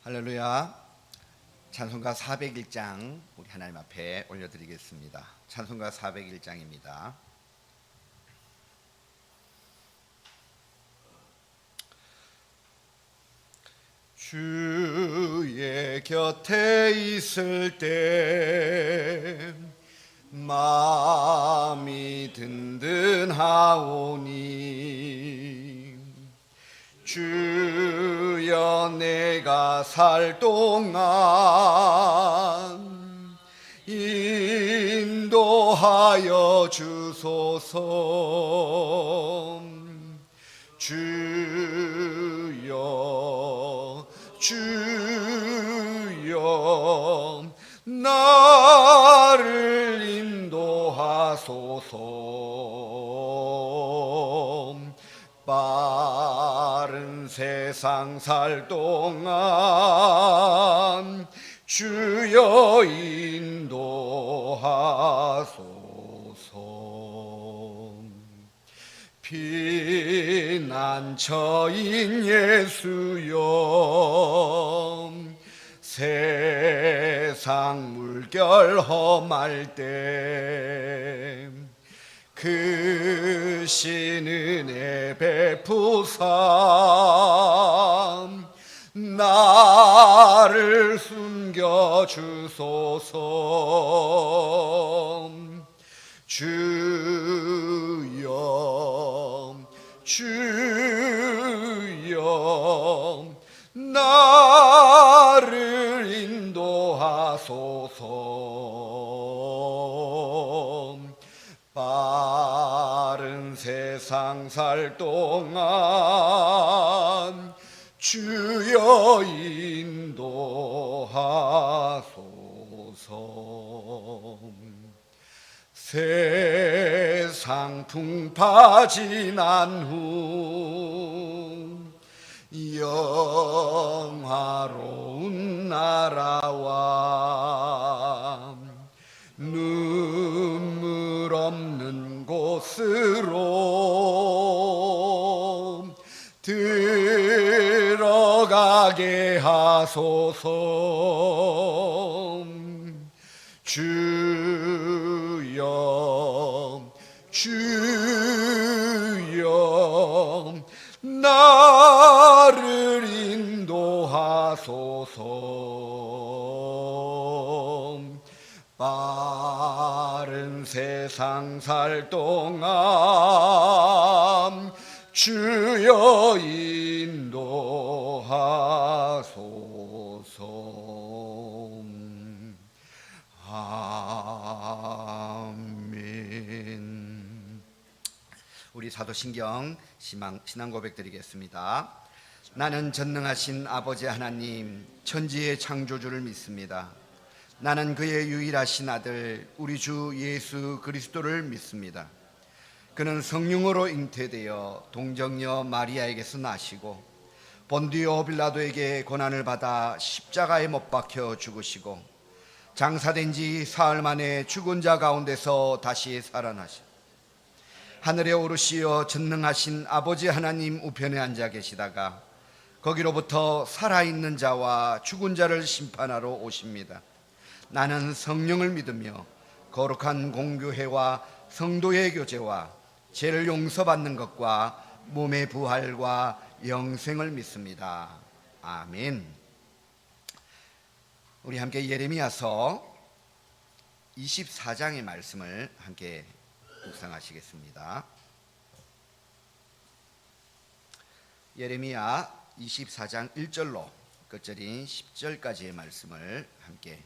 할렐루야. 찬송가 401장 우리 하나님 앞에 올려드리겠습니다. 찬송가 401장입니다. 주의 곁에 있을 때 마음이 든든하오니 주여 내가 살 동안 인도하여 주소서. 주여 주여 나를 인도하소서. 빠른 세상 살 동안 주여 인도하소서. 피난처인 예수여 세상 물결 험할 때 그 신은혜 베푸사 나를 숨겨주소서. 주여 주여 나를 인도하소서. 빠른 세상 살 동안 주여 인도하소서. 세상 풍파 지난 후 영화로운 나라와 눈물 없는 곳으로 들어가게 하소서. 주여 주여 나를 인도하소서. 빠른 세상 살 동안 주여 인도하소서. 아멘. 우리 사도신경 신앙 고백 드리겠습니다. 나는 전능하신 아버지 하나님 천지의 창조주를 믿습니다. 나는 그의 유일하신 아들 우리 주 예수 그리스도를 믿습니다. 그는 성령으로 잉태되어 동정녀 마리아에게서 나시고 본디오 빌라도에게 고난을 받아 십자가에 못 박혀 죽으시고 장사된 지 사흘 만에 죽은 자 가운데서 다시 살아나시고 하늘에 오르시어 전능하신 아버지 하나님 우편에 앉아 계시다가 거기로부터 살아있는 자와 죽은 자를 심판하러 오십니다. 나는 성령을 믿으며 거룩한 공교회와 성도의 교제와 죄를 용서받는 것과 몸의 부활과 영생을 믿습니다. 아멘. 우리 함께 예레미야서 24장의 말씀을 함께 묵상하시겠습니다. 예레미야 24장 1절로 끝절인 10절까지의 말씀을 함께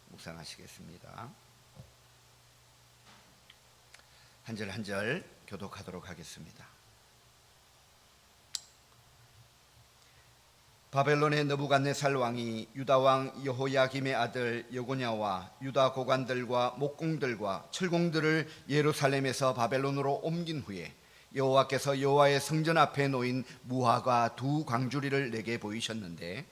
묵상하시겠습니다. 한 절 한 절 교독하도록 하겠습니다. 바벨론의 느부갓네살 왕이 유다 왕 여호야김의 아들 여고냐와 유다 고관들과 목공들과 철공들을 예루살렘에서 바벨론으로 옮긴 후에 여호와께서 여호와의 성전 앞에 놓인 무화과 두 광주리를 내게 보이셨는데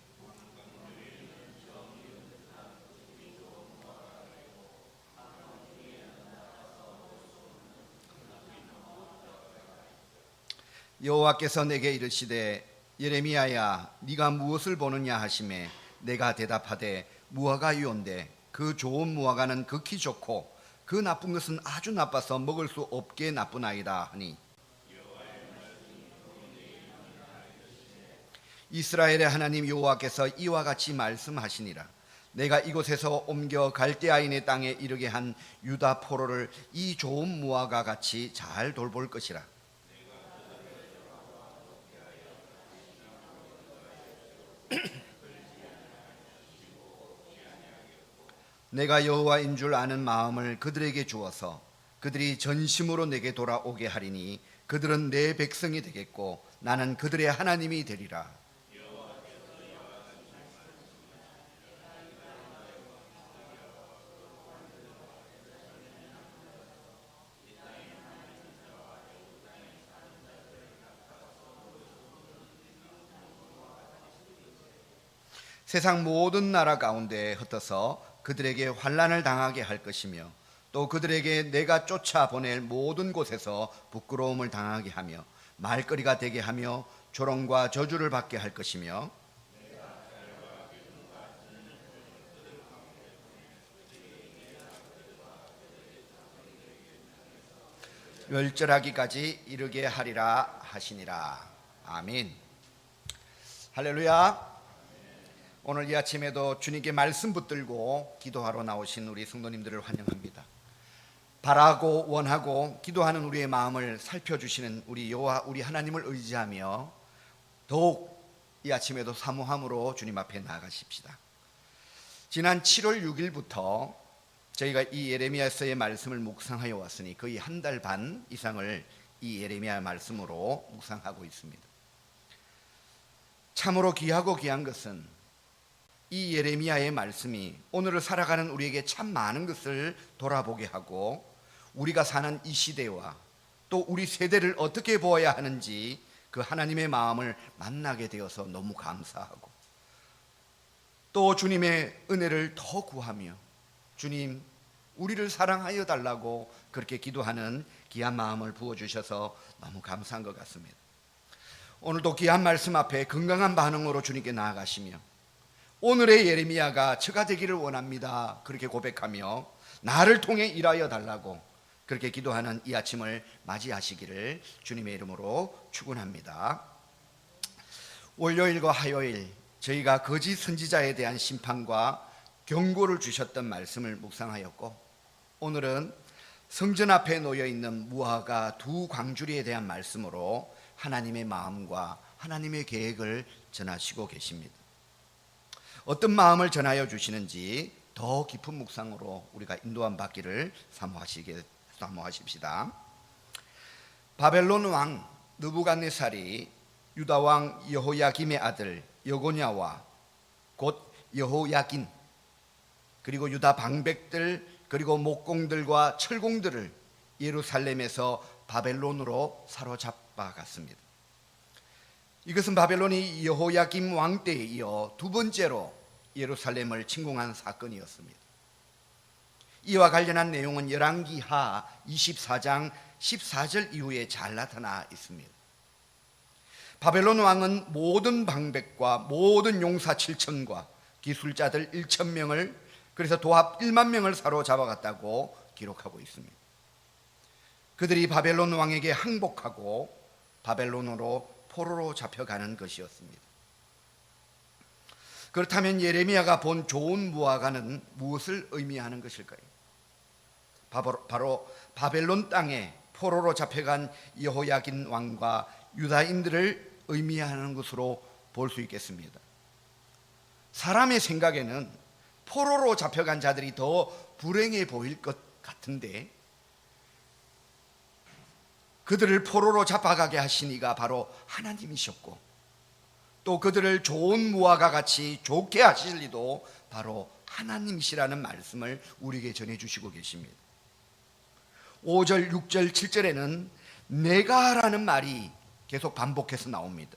여호와께서 내게 이르시되 예레미야야 네가 무엇을 보느냐 하시매 내가 대답하되 무화과 유온데 그 좋은 무화과는 극히 좋고 그 나쁜 것은 아주 나빠서 먹을 수 없게 나쁘나이다 하니 이스라엘의 하나님 여호와께서 이와 같이 말씀하시니라. 내가 이곳에서 옮겨 갈대아인의 땅에 이르게 한 유다 포로를 이 좋은 무화과 같이 잘 돌볼 것이라. 내가 여호와인 줄 아는 마음을 그들에게 주어서 그들이 전심으로 내게 돌아오게 하리니 그들은 내 백성이 되겠고 나는 그들의 하나님이 되리라. 세상 모든 나라 가운데 흩어서 그들에게 환난을 당하게 할 것이며 또 그들에게 내가 쫓아보낼 모든 곳에서 부끄러움을 당하게 하며 말거리가 되게 하며 조롱과 저주를 받게 할 것이며 멸절하기까지 이르게 하리라 하시니라. 아멘. 할렐루야. 오늘 이 아침에도 주님께 말씀 붙들고 기도하러 나오신 우리 성도님들을 환영합니다. 바라고 원하고 기도하는 우리의 마음을 살펴주시는 우리 여호와 우리 하나님을 의지하며 더욱 이 아침에도 사모함으로 주님 앞에 나아가십시다. 지난 7월 6일부터 저희가 이 예레미야서의 말씀을 묵상하여 왔으니 거의 한 달 반 이상을 이 예레미야 말씀으로 묵상하고 있습니다. 참으로 귀하고 귀한 것은 이 예레미야의 말씀이 오늘을 살아가는 우리에게 참 많은 것을 돌아보게 하고 우리가 사는 이 시대와 또 우리 세대를 어떻게 보아야 하는지 그 하나님의 마음을 만나게 되어서 너무 감사하고 또 주님의 은혜를 더 구하며 주님 우리를 사랑하여 달라고 그렇게 기도하는 귀한 마음을 부어주셔서 너무 감사한 것 같습니다. 오늘도 귀한 말씀 앞에 건강한 반응으로 주님께 나아가시며 오늘의 예레미야가 저가 되기를 원합니다 그렇게 고백하며 나를 통해 일하여 달라고 그렇게 기도하는 이 아침을 맞이하시기를 주님의 이름으로 축원합니다. 월요일과 화요일 저희가 거짓 선지자에 대한 심판과 경고를 주셨던 말씀을 묵상하였고 오늘은 성전 앞에 놓여있는 무화과 두 광주리에 대한 말씀으로 하나님의 마음과 하나님의 계획을 전하시고 계십니다. 어떤 마음을 전하여 주시는지 더 깊은 묵상으로 우리가 인도함 받기를 사모하십시다. 바벨론 왕 느부갓네살이 유다 왕 여호야김의 아들 여고냐와 곧 여호야긴 그리고 유다 방백들 그리고 목공들과 철공들을 예루살렘에서 바벨론으로 사로잡아 갔습니다. 이것은 바벨론이 여호야김 왕 때에 이어 두 번째로 예루살렘을 침공한 사건이었습니다. 이와 관련한 내용은 열왕기하 24장 14절 이후에 잘 나타나 있습니다. 바벨론 왕은 모든 방백과 모든 용사 7천과 기술자들 1,000명을 그래서 도합 1만 명을 사로잡아갔다고 기록하고 있습니다. 그들이 바벨론 왕에게 항복하고 바벨론으로 포로로 잡혀가는 것이었습니다. 그렇다면 예레미야가 본 좋은 무화과는 무엇을 의미하는 것일까요? 바로 바벨론 땅에 포로로 잡혀간 여호야긴 왕과 유다인들을 의미하는 것으로 볼 수 있겠습니다. 사람의 생각에는 포로로 잡혀간 자들이 더 불행해 보일 것 같은데 그들을 포로로 잡아가게 하신 이가 바로 하나님이셨고 또 그들을 좋은 무화과 같이 좋게 하실 이도 바로 하나님이시라는 말씀을 우리에게 전해주시고 계십니다. 5절, 6절, 7절에는 내가라는 말이 계속 반복해서 나옵니다.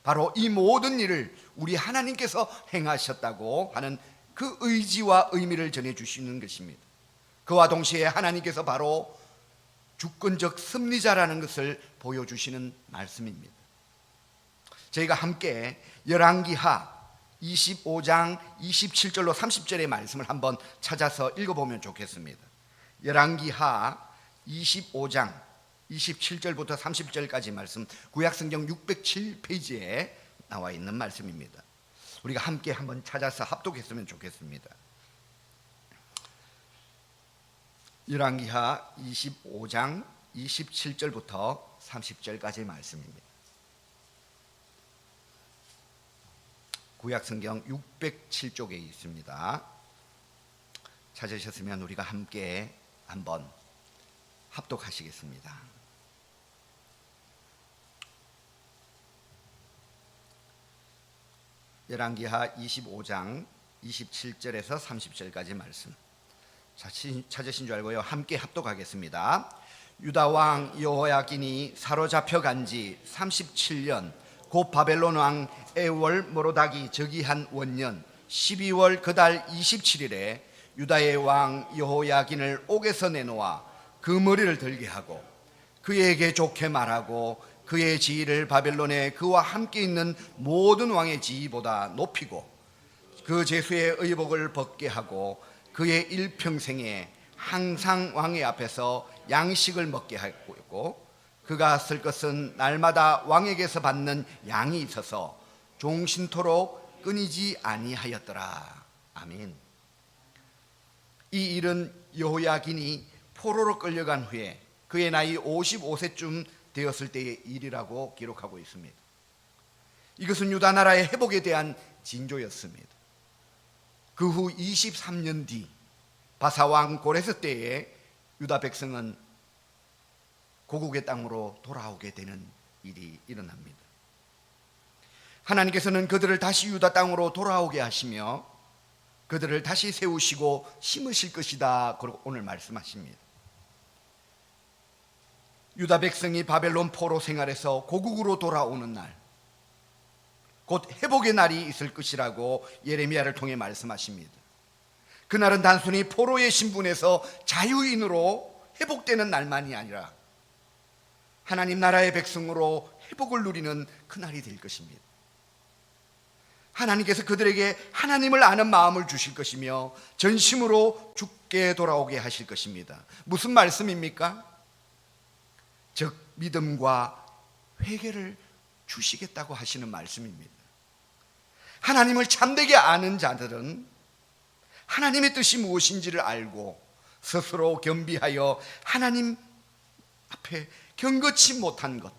바로 이 모든 일을 우리 하나님께서 행하셨다고 하는 그 의지와 의미를 전해주시는 것입니다. 그와 동시에 하나님께서 바로 주권적 승리자라는 것을 보여주시는 말씀입니다. 저희가 함께 열왕기하 25장 27절로 30절의 말씀을 한번 찾아서 읽어보면 좋겠습니다. 열왕기하 25장 27절부터 30절까지 말씀, 구약성경 607페이지에 나와 있는 말씀입니다. 우리가 함께 한번 찾아서 합독했으면 좋겠습니다. 열왕기하 25장 27절부터 30절까지의 말씀입니다. 구약성경 607쪽에 있습니다. 찾으셨으면 우리가 함께 한번 합독하시겠습니다. 열왕기하 25장 27절에서 30절까지 말씀, 찾으신 줄 알고요, 함께 합독하겠습니다. 유다 왕 여호야긴이 사로잡혀 간지 37년, 곧 바벨론 왕 에월 모로닥이 즉위한 원년 12월 그달 27일에 유다의 왕 여호야긴을 옥에서 내놓아 그 머리를 들게 하고 그에게 좋게 말하고 그의 지위를 바벨론에 그와 함께 있는 모든 왕의 지위보다 높이고 그 제수의 의복을 벗게 하고 그의 일평생에 항상 왕의 앞에서 양식을 먹게 하고 그가 쓸 것은 날마다 왕에게서 받는 양이 있어서 종신토록 끊이지 아니하였더라. 아멘. 이 일은 여호야긴이 포로로 끌려간 후에 그의 나이 55세쯤 되었을 때의 일이라고 기록하고 있습니다. 이것은 유다 나라의 회복에 대한 징조였습니다. 그 후 23년 뒤 바사 왕 고레스 때에 유다 백성은 고국의 땅으로 돌아오게 되는 일이 일어납니다. 하나님께서는 그들을 다시 유다 땅으로 돌아오게 하시며 그들을 다시 세우시고 심으실 것이다, 그러고 오늘 말씀하십니다. 유다 백성이 바벨론 포로 생활에서 고국으로 돌아오는 날, 곧 회복의 날이 있을 것이라고 예레미야를 통해 말씀하십니다. 그날은 단순히 포로의 신분에서 자유인으로 회복되는 날만이 아니라 하나님 나라의 백성으로 회복을 누리는 그날이 될 것입니다. 하나님께서 그들에게 하나님을 아는 마음을 주실 것이며 전심으로 주께 돌아오게 하실 것입니다. 무슨 말씀입니까? 즉 믿음과 회개를 주시겠다고 하시는 말씀입니다. 하나님을 참되게 아는 자들은 하나님의 뜻이 무엇인지를 알고 스스로 겸비하여 하나님 앞에 경거치 못한 것,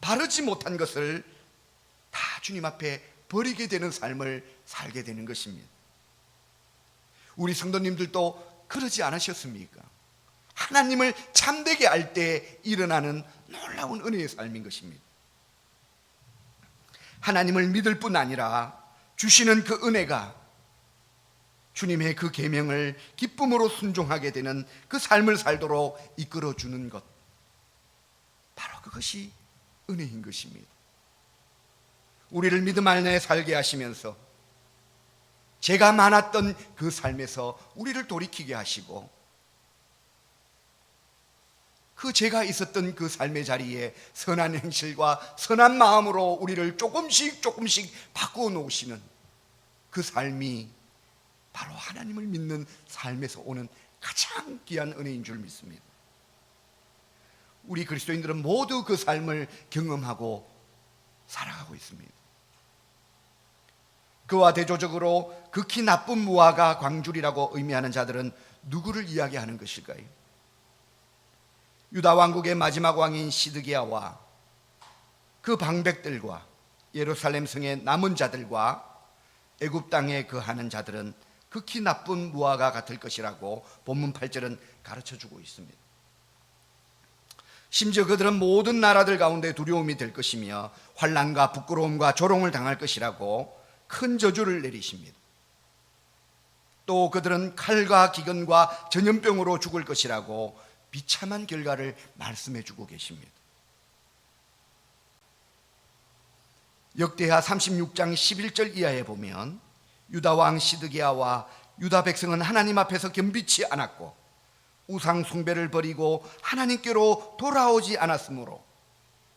바르지 못한 것을 다 주님 앞에 버리게 되는 삶을 살게 되는 것입니다. 우리 성도님들도 그러지 않으셨습니까? 하나님을 참되게 알 때 일어나는 놀라운 은혜의 삶인 것입니다. 하나님을 믿을 뿐 아니라 주시는 그 은혜가 주님의 그 계명을 기쁨으로 순종하게 되는 그 삶을 살도록 이끌어주는 것, 바로 그것이 은혜인 것입니다. 우리를 믿음 안에 살게 하시면서 죄가 많았던 그 삶에서 우리를 돌이키게 하시고 그 죄가 있었던 그 삶의 자리에 선한 행실과 선한 마음으로 우리를 조금씩 바꾸어 놓으시는 그 삶이 바로 하나님을 믿는 삶에서 오는 가장 귀한 은혜인 줄 믿습니다. 우리 그리스도인들은 모두 그 삶을 경험하고 살아가고 있습니다. 그와 대조적으로 극히 나쁜 무화과 광줄이라고 의미하는 자들은 누구를 이야기하는 것일까요? 유다 왕국의 마지막 왕인 시드기야와 그 방백들과 예루살렘 성의 남은 자들과 애굽 땅에 거하는 자들은 극히 나쁜 무화과 같을 것이라고 본문 8절은 가르쳐주고 있습니다. 심지어 그들은 모든 나라들 가운데 두려움이 될 것이며 환난과 부끄러움과 조롱을 당할 것이라고 큰 저주를 내리십니다. 또 그들은 칼과 기근과 전염병으로 죽을 것이라고 비참한 결과를 말씀해 주고 계십니다. 역대하 36장 11절 이하에 보면 유다 왕 시드기야와 유다 백성은 하나님 앞에서 겸비치 않았고 우상 숭배를 버리고 하나님께로 돌아오지 않았으므로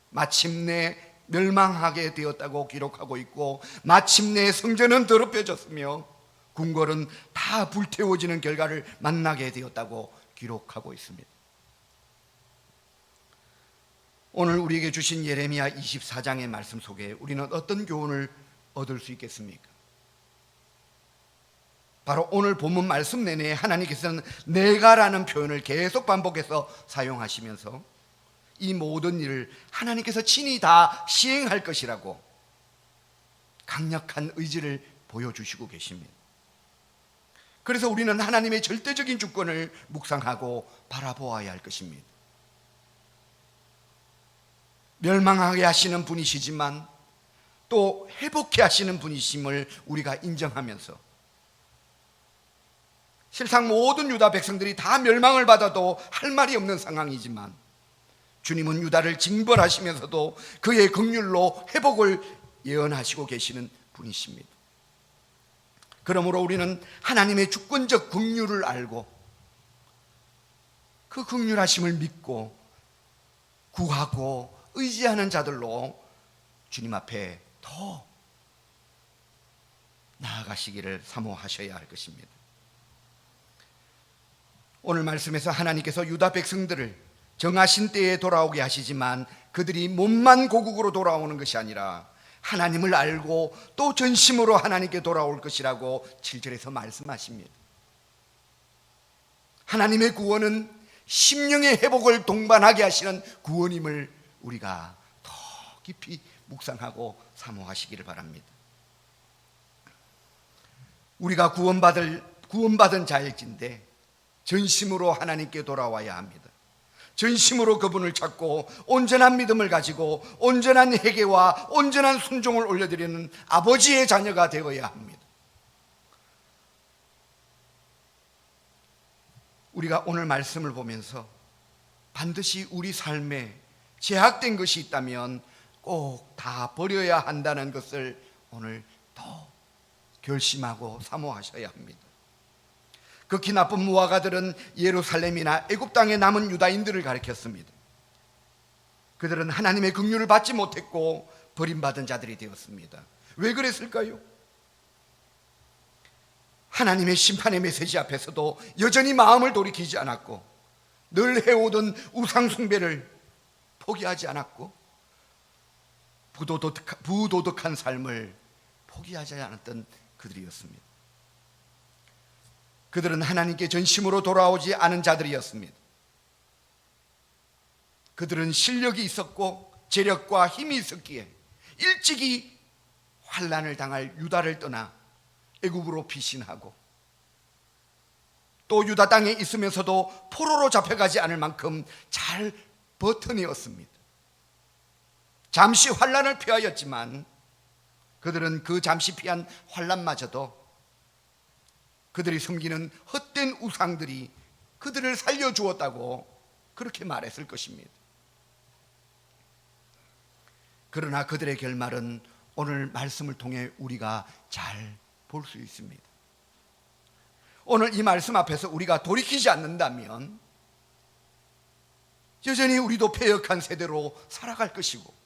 마침내 멸망하게 되었다고 기록하고 있고, 마침내 성전은 더럽혀졌으며 궁궐은 다 불태워지는 결과를 만나게 되었다고 기록하고 있습니다. 오늘 우리에게 주신 예레미야 24장의 말씀 속에 우리는 어떤 교훈을 얻을 수 있겠습니까? 바로 오늘 본문 말씀 내내 하나님께서는 내가라는 표현을 계속 반복해서 사용하시면서 이 모든 일을 하나님께서 친히 다 시행할 것이라고 강력한 의지를 보여주시고 계십니다. 그래서 우리는 하나님의 절대적인 주권을 묵상하고 바라보아야 할 것입니다. 멸망하게 하시는 분이시지만 또 회복케 하시는 분이심을 우리가 인정하면서, 실상 모든 유다 백성들이 다 멸망을 받아도 할 말이 없는 상황이지만 주님은 유다를 징벌하시면서도 그의 긍휼로 회복을 예언하시고 계시는 분이십니다. 그러므로 우리는 하나님의 주권적 긍휼을 알고 그 긍휼하심을 믿고 구하고 의지하는 자들로 주님 앞에 더 나아가시기를 사모하셔야 할 것입니다. 오늘 말씀에서 하나님께서 유다 백성들을 정하신 때에 돌아오게 하시지만 그들이 몸만 고국으로 돌아오는 것이 아니라 하나님을 알고 또 전심으로 하나님께 돌아올 것이라고 7절에서 말씀하십니다. 하나님의 구원은 심령의 회복을 동반하게 하시는 구원임을 우리가 더 깊이 묵상하고 사모하시기를 바랍니다. 우리가 구원받은 자일진데 전심으로 하나님께 돌아와야 합니다. 전심으로 그분을 찾고 온전한 믿음을 가지고 온전한 회개와 온전한 순종을 올려드리는 아버지의 자녀가 되어야 합니다. 우리가 오늘 말씀을 보면서 반드시 우리 삶에 제약된 것이 있다면 꼭 다 버려야 한다는 것을 오늘 더 결심하고 사모하셔야 합니다. 극히 나쁜 무화과들은 예루살렘이나 애굽 땅에 남은 유다인들을 가리켰습니다. 그들은 하나님의 긍휼을 받지 못했고 버림받은 자들이 되었습니다. 왜 그랬을까요? 하나님의 심판의 메시지 앞에서도 여전히 마음을 돌이키지 않았고 늘 해오던 우상 숭배를 포기하지 않았고 부도덕한 삶을 포기하지 않았던 그들이었습니다. 그들은 하나님께 전심으로 돌아오지 않은 자들이었습니다. 그들은 실력이 있었고 재력과 힘이 있었기에 일찍이 환난을 당할 유다를 떠나 애굽으로 피신하고 또 유다 땅에 있으면서도 포로로 잡혀가지 않을 만큼 잘 버텨내었습니다. 잠시 환난을 피하였지만 그들은 그 잠시 피한 환난마저도 그들이 섬기는 헛된 우상들이 그들을 살려주었다고 그렇게 말했을 것입니다. 그러나 그들의 결말은 오늘 말씀을 통해 우리가 잘 볼 수 있습니다. 오늘 이 말씀 앞에서 우리가 돌이키지 않는다면 여전히 우리도 패역한 세대로 살아갈 것이고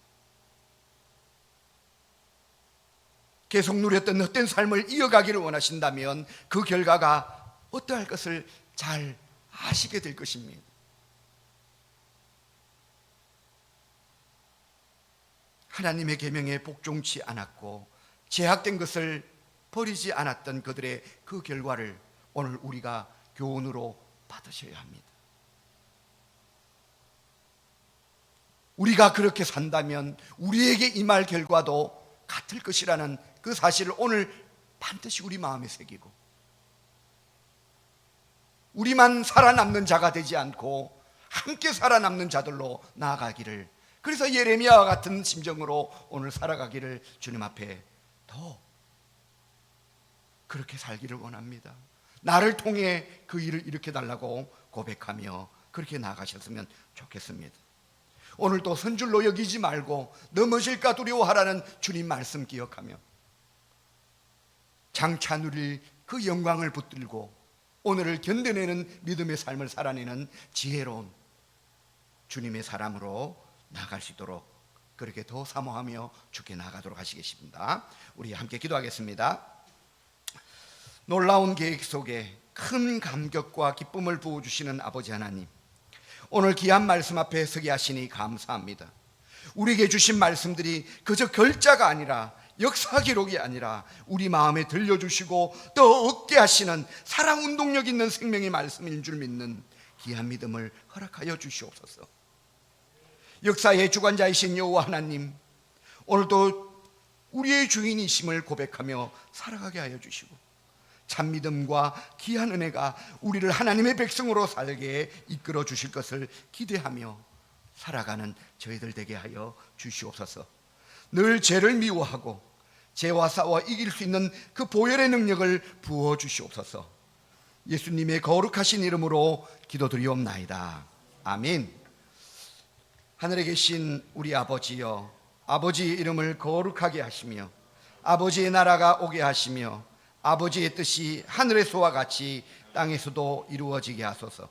계속 누렸던 헛된 삶을 이어가기를 원하신다면 그 결과가 어떠할 것을 잘 아시게 될 것입니다. 하나님의 계명에 복종치 않았고 제약된 것을 버리지 않았던 그들의 그 결과를 오늘 우리가 교훈으로 받으셔야 합니다. 우리가 그렇게 산다면 우리에게 임할 결과도 같을 것이라는 그 사실을 오늘 반드시 우리 마음에 새기고 우리만 살아남는 자가 되지 않고 함께 살아남는 자들로 나아가기를, 그래서 예레미야와 같은 심정으로 오늘 살아가기를 주님 앞에 더 그렇게 살기를 원합니다. 나를 통해 그 일을 일으켜달라고 고백하며 그렇게 나아가셨으면 좋겠습니다. 오늘도 선줄로 여기지 말고 넘어질까 두려워하라는 주님 말씀 기억하며 장차 누릴 그 영광을 붙들고 오늘을 견뎌내는 믿음의 삶을 살아내는 지혜로운 주님의 사람으로 나아갈 수 있도록 그렇게 더 사모하며 주께 나아가도록 하시겠습니다. 우리 함께 기도하겠습니다. 놀라운 계획 속에 큰 감격과 기쁨을 부어주시는 아버지 하나님, 오늘 귀한 말씀 앞에 서게 하시니 감사합니다. 우리에게 주신 말씀들이 그저 글자가 아니라, 역사 기록이 아니라 우리 마음에 들려주시고 또 얻게 하시는 살아 운동력 있는 생명의 말씀인 줄 믿는 귀한 믿음을 허락하여 주시옵소서. 역사의 주관자이신 여호와 하나님, 오늘도 우리의 주인이심을 고백하며 살아가게 하여 주시고 참 믿음과 귀한 은혜가 우리를 하나님의 백성으로 살게 이끌어 주실 것을 기대하며 살아가는 저희들 되게 하여 주시옵소서. 늘 죄를 미워하고 죄와 싸워 이길 수 있는 그 보혈의 능력을 부어 주시옵소서. 예수님의 거룩하신 이름으로 기도드리옵나이다. 아멘. 하늘에 계신 우리 아버지여, 아버지의 이름을 거룩하게 하시며 아버지의 나라가 오게 하시며 아버지의 뜻이 하늘에서와 같이 땅에서도 이루어지게 하소서.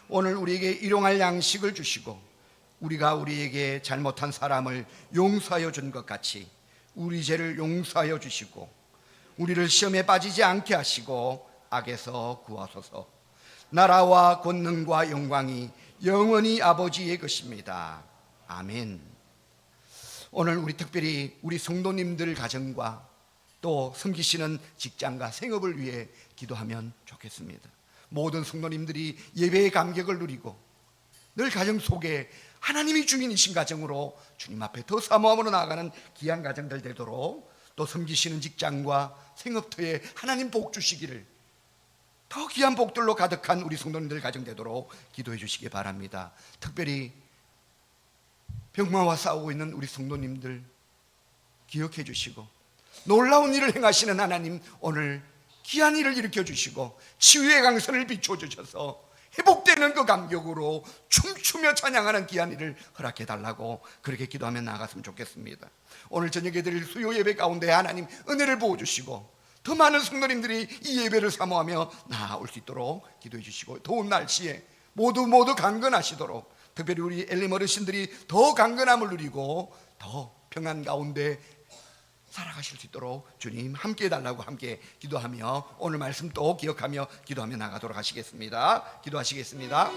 오늘 우리에게 일용할 양식을 주시고 우리가 우리에게 잘못한 사람을 용서하여 준 것 같이 우리 죄를 용서하여 주시고 우리를 시험에 빠지지 않게 하시고 악에서 구하소서. 나라와 권능과 영광이 영원히 아버지의 것입니다. 아멘. 오늘 우리 특별히 우리 성도님들 가정과 또 섬기시는 직장과 생업을 위해 기도하면 좋겠습니다. 모든 성도님들이 예배의 감격을 누리고 늘 가정 속에 하나님이 주인이신 가정으로 주님 앞에 더 사모함으로 나아가는 귀한 가정들 되도록, 또 섬기시는 직장과 생업터에 하나님 복 주시기를, 더 귀한 복들로 가득한 우리 성도님들 가정 되도록 기도해 주시기 바랍니다. 특별히 병마와 싸우고 있는 우리 성도님들 기억해 주시고, 놀라운 일을 행하시는 하나님, 오늘 귀한 일을 일으켜 주시고 치유의 강선을 비춰 주셔서 회복되는 그 감격으로 춤추며 찬양하는 귀한 일을 허락해 달라고 그렇게 기도하며 나아갔으면 좋겠습니다. 오늘 저녁에 드릴 수요 예배 가운데 하나님 은혜를 부어 주시고 더 많은 성도님들이 이 예배를 사모하며 나아올 수 있도록 기도해 주시고, 더운 날씨에 모두 강건하시도록, 특별히 우리 엘림 어르신들이 더 강건함을 누리고 더 평안 가운데 살아가실 수 있도록 주님 함께 해달라고 함께 기도하며 오늘 말씀 또 기억하며 기도하며 나가도록 하시겠습니다. 기도하시겠습니다.